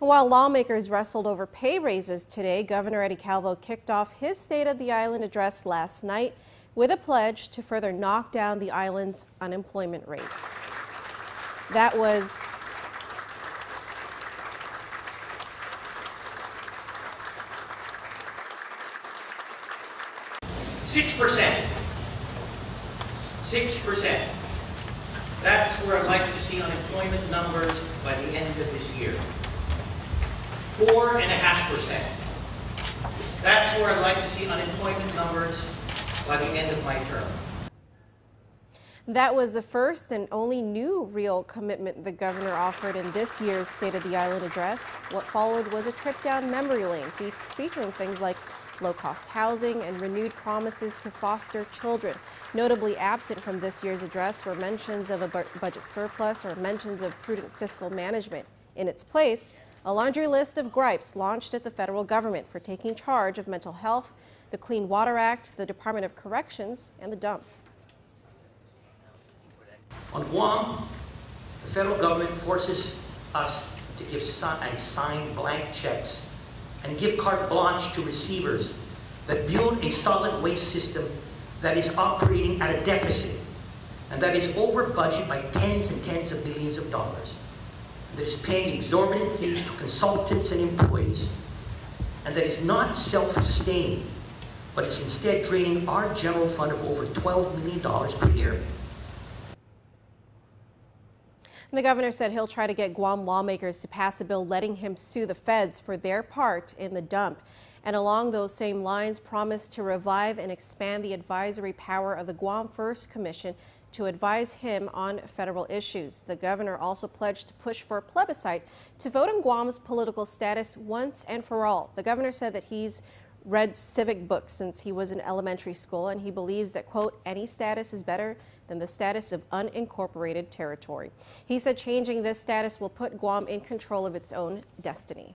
While lawmakers wrestled over pay raises today, Governor Eddie Calvo kicked off his State of the Island address last night with a pledge to further knock down the island's unemployment rate. That was $6%. 6%. That's where I'd like to see unemployment numbers by the end of this year. 4.5%. That's where I'd like to see unemployment numbers by the end of my term. That was the first and only new real commitment the governor offered in this year's State of the Island address. What followed was a trip down memory lane featuring things like low-cost housing and renewed promises to foster children. Notably absent from this year's address were mentions of a budget surplus or mentions of prudent fiscal management. In its place, a laundry list of gripes launched at the federal government for taking charge of mental health, the Clean Water Act, the Department of Corrections, and the dump. On Guam, the federal government forces us to give and sign blank checks and give carte blanche to receivers that build a solid waste system that is operating at a deficit and that is over budget by tens and tens of millions of dollars, that is paying exorbitant fees to consultants and employees, and that is not self-sustaining, but is instead draining our general fund of over $12 million per year. The governor said he'll try to get Guam lawmakers to pass a bill letting him sue the feds for their part in the dump. And along those same lines, promised to revive and expand the advisory power of the Guam First Commission to advise him on federal issues. The governor also pledged to push for a plebiscite to vote on Guam's political status once and for all. The governor said that he's read civic books since he was in elementary school, and he believes that, quote, any status is better than the status of unincorporated territory. He said changing this status will put Guam in control of its own destiny.